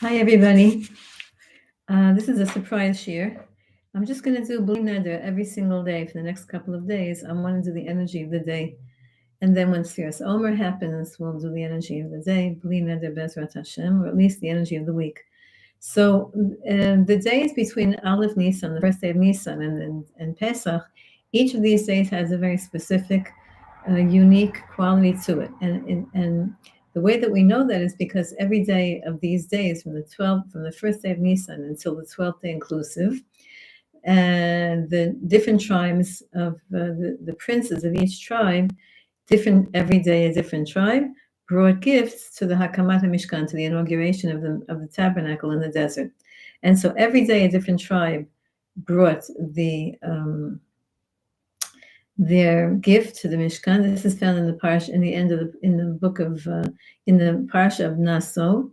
Hi, everybody. This is a surprise share. I'm just going to do Bli Neder every single day for the next couple of days. I want to do the energy of the day. And then when Sfiras Omer happens, we'll do the energy of the day, Bli Neder Bezrat Hashem, or at least the energy of the week. So the days between Aleph Nissan, the first day of Nissan, and Pesach, each of these days has a very specific, unique quality to it. And the way that we know that is because every day of these days, from the first day of Nissan until the 12th day inclusive, and the different tribes of the princes of each tribe, different every day a different tribe, brought gifts to the Hakamat Mishkan, to the inauguration of the tabernacle in the desert. And so every day a different tribe brought their gift to the Mishkan. This is found in the parsha in the end of in the book of in the parsha of Naso,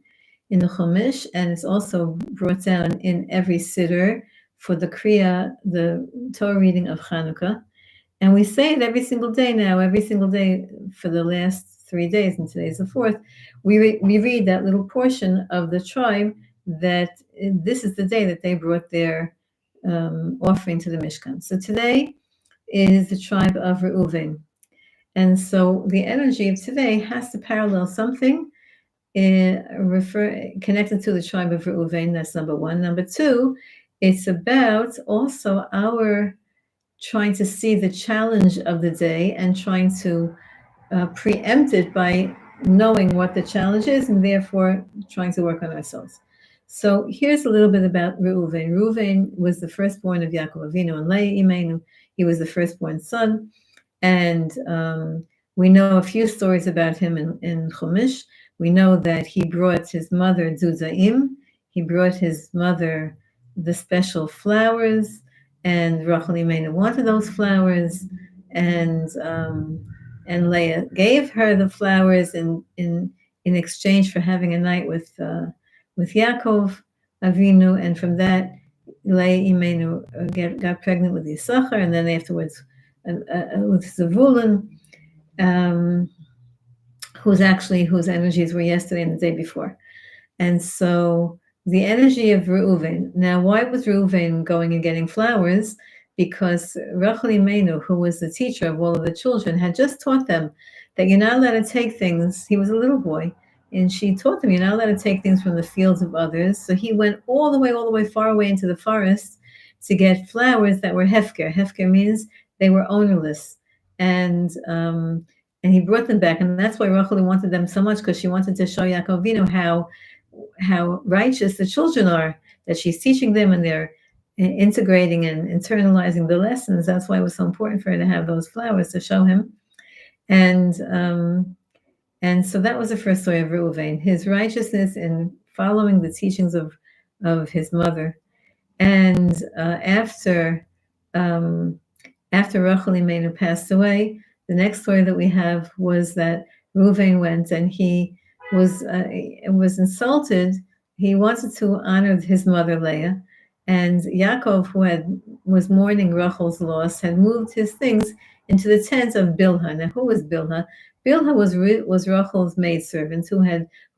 in the Chumash, and it's also brought down in every siddur for the Kriya, the Torah reading of Chanukah. And we say it every single day now, every single day for the last 3 days, and today's the fourth. We read that little portion of the tribe that this is the day that they brought their offering to the Mishkan. So today is the tribe of Reuven. And so the energy of today has to parallel something connected to the tribe of Reuven. That's number one. Number two, it's about also our trying to see the challenge of the day and trying to preempt it by knowing what the challenge is and therefore trying to work on ourselves. So here's a little bit about Reuven. Reuven was the firstborn of Yaakov Avinu and Leah Imenu. He was the firstborn son. And we know a few stories about him in Chumash. We know that he brought his mother Duzaim. He brought his mother the special flowers, and Rachel Imenu wanted those flowers, and Leah gave her the flowers in exchange for having a night with Yaakov Avinu, and from that Leah Imenu got pregnant with Yisachar, and then afterwards with Zavulun, whose energies were yesterday and the day before. And so the energy of Reuven. Now, why was Reuven going and getting flowers? Because Rachel Imenu, who was the teacher of all of the children, had just taught them that you're not allowed to take things. He was a little boy, and she taught them you're not allowed to take things from the fields of others. So he went all the way far away into the forest to get flowers that were hefker. Hefker means they were ownerless, and he brought them back, and that's why Rachel wanted them so much, because she wanted to show Yaakov Avinu how righteous the children are, that she's teaching them and they're integrating and internalizing the lessons. That's why it was so important for her to have those flowers to show him. And so that was the first story of Reuven, his righteousness in following the teachings of his mother. And after Rachel Imenu passed away, the next story that we have was that Reuven went and he was insulted. He wanted to honor his mother Leah, and Yaakov, who was mourning Rachel's loss, had moved his things into the tent of Bilhah. Now, who was Bilhah? Bilhah was Rachel's maidservant, who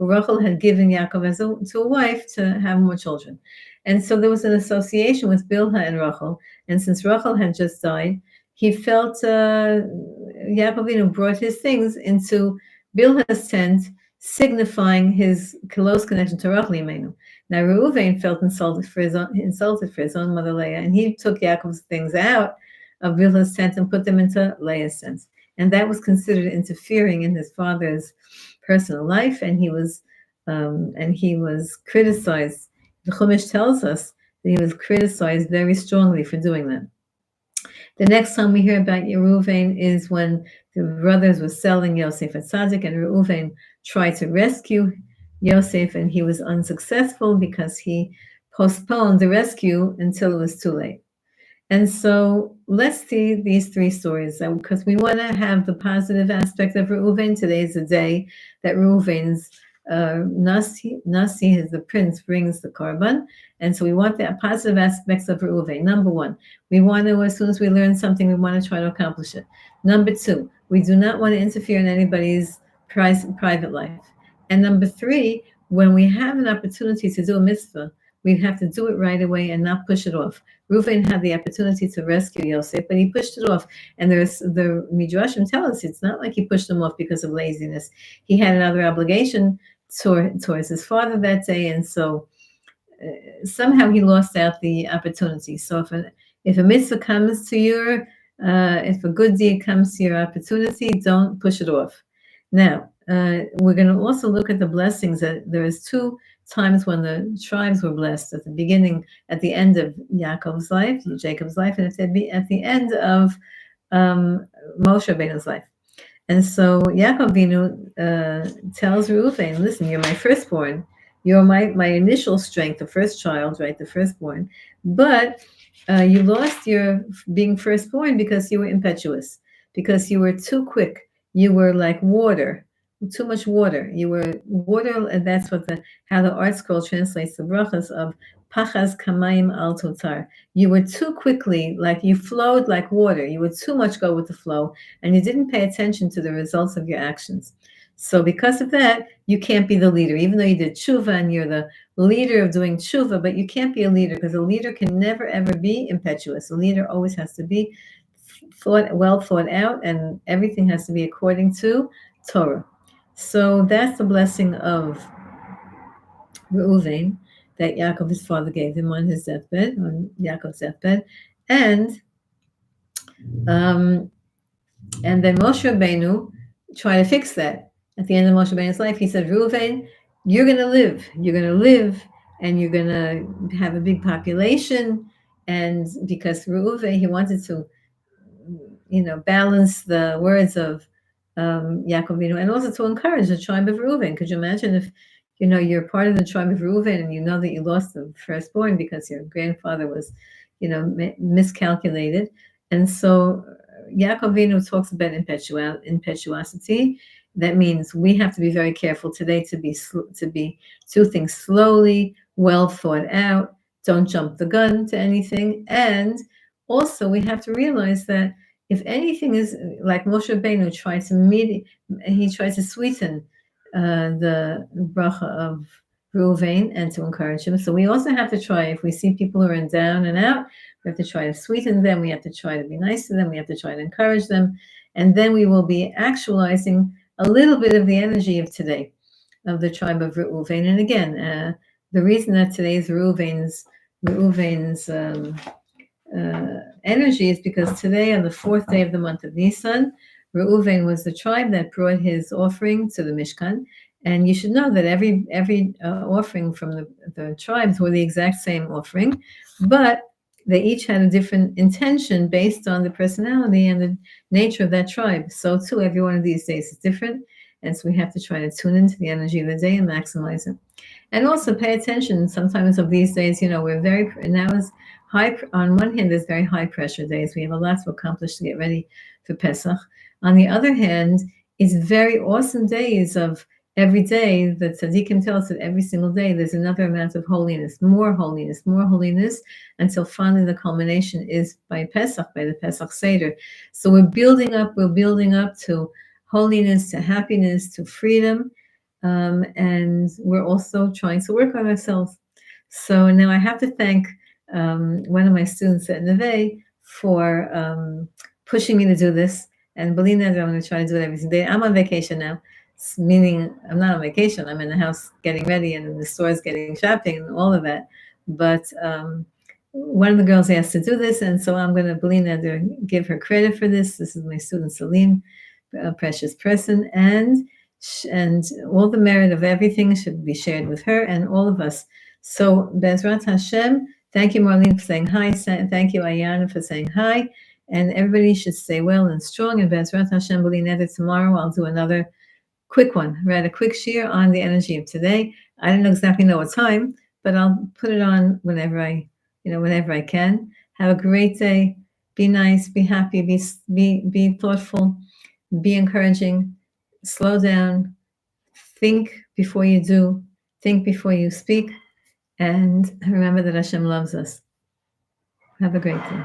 Rachel had given Yaakov to a wife to have more children, and so there was an association with Bilhah and Rachel. And since Rachel had just died, he felt Yaakov brought his things into Bilhah's tent, signifying his close connection to Rachel Imenu. Now Reuven felt insulted for his own mother Leah, and he took Yaakov's things out of Bilhah's tent and put them into Leah's tent, and that was considered interfering in his father's personal life, and he was criticized. The Chumash tells us that he was criticized very strongly for doing that. The next time we hear about Reuven is when the brothers were selling Yosef at Tzaddik, and Reuven tried to rescue Yosef, and he was unsuccessful because he postponed the rescue until it was too late. And so let's see these three stories, because we want to have the positive aspect of Reuven. Today is the day that Reuven's Nasi, the prince, brings the korban. And so we want the positive aspects of Reuven. Number one, we want to, as soon as we learn something, we want to try to accomplish it. Number two, we do not want to interfere in anybody's private life. And number three, when we have an opportunity to do a mitzvah, we have to do it right away and not push it off. Reuven had the opportunity to rescue Yosef, but he pushed it off. And there's the Midrashim tell us it's not like he pushed him off because of laziness. He had another obligation towards his father that day, and so somehow he lost out the opportunity. So if a mitzvah comes to your, if a good deed comes to your opportunity, don't push it off. Now, we're going to also look at the blessings. That there is two times when the tribes were blessed: at the beginning, at the end of Yaakov's life, Jacob's life, and at the end of Moshe Rabbeinu's life. And so Yaakov Avinu tells Reuven, "Listen, you're my firstborn. You're my initial strength, the first child, right? The firstborn. But you lost your being firstborn because you were impetuous, because you were too quick. You were like water, too much water. You were water, and that's what how the art scroll translates the brachas of pachas kamayim al totar. You were too quickly, like you flowed like water. You would too much go with the flow, and you didn't pay attention to the results of your actions. So because of that, you can't be the leader, even though you did tshuva and you're the leader of doing tshuva, but you can't be a leader because a leader can never, ever be impetuous. A leader always has to be well thought out, and everything has to be according to Torah. So that's the blessing of Reuven that Yaakov, his father, gave him on his deathbed, on Yaakov's deathbed. And then Moshe Rabbeinu tried to fix that. At the end of Moshe Rabbeinu's life, he said, Reuven, you're going to live. You're going to live, and you're going to have a big population. And because Reuven, he wanted to, balance the words of Yaakov Avinu, and also to encourage the tribe of Reuven. Could you imagine if, you're part of the tribe of Reuven and you know that you lost the firstborn because your grandfather was, miscalculated. And so Yaakov Avinu talks about impetuosity. That means we have to be very careful today to do things slowly, well thought out. Don't jump the gun to anything. And also we have to realize that if anything is like Moshe Rabbeinu tries to sweeten the bracha of Reuven and to encourage him. So we also have to try, if we see people who are in down and out, we have to try to sweeten them. We have to try to be nice to them. We have to try to encourage them. And then we will be actualizing a little bit of the energy of today, of the tribe of Reuven. And again, the reason that today's Reuven's energy is because today, on the fourth day of the month of Nissan, Reuven was the tribe that brought his offering to the Mishkan. And you should know that every offering from the tribes were the exact same offering, but they each had a different intention based on the personality and the nature of that tribe. So too, every one of these days is different. And so we have to try to tune into the energy of the day and maximize it. And also pay attention. Sometimes of these days, we're now is high. On one hand, there's very high pressure days. We have a lot to accomplish to get ready for Pesach. On the other hand, it's very awesome days of every day. The tzaddikim tell us that every single day there's another amount of holiness, more holiness, until finally the culmination is by Pesach, by the Pesach Seder. So we're building up to holiness, to happiness, to freedom. And we're also trying to work on ourselves. So now I have to thank one of my students at Neve for pushing me to do this. And believe that I'm going to try to do it every single day. I'm on vacation now, meaning I'm not on vacation. I'm in the house getting ready and in the stores getting shopping and all of that. But one of the girls asked to do this, and so I'm going to believe that give her credit for this. This is my student Salim, a precious person, and all the merit of everything should be shared with her and all of us. So Bezrat Hashem, thank you, Marlene, for saying hi. Thank you, Ayana, for saying hi. And everybody should stay well and strong. And Bezrat Hashem, B'li tomorrow I'll do another quick one, a quick share on the energy of today. I don't exactly know what time, but I'll put it on whenever I can. Have a great day. Be nice, be happy, be thoughtful, be encouraging, slow down, think before you do, think before you speak, and remember that Hashem loves us. Have a great day.